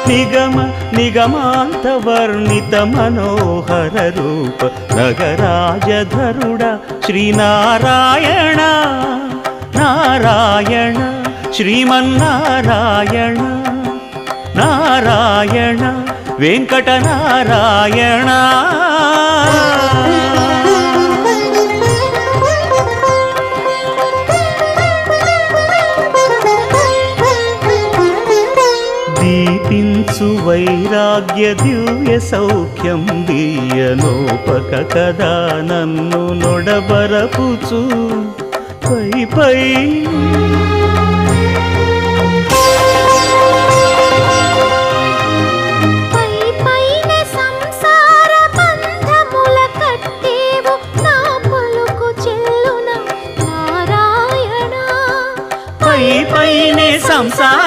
నిగమ నిగమాంత వర్ణిత మనోహర రూప నగరాజధరుడ శ్రీనారాయణ నారాయణ శ్రీమన్నారాయణ నారాయణ వెంకటనారాయణ. దీపించు వైరాగ్య దివ్య సౌఖ్యం దీయనోపక కదా నన్ను నొడబరపుచు పై పై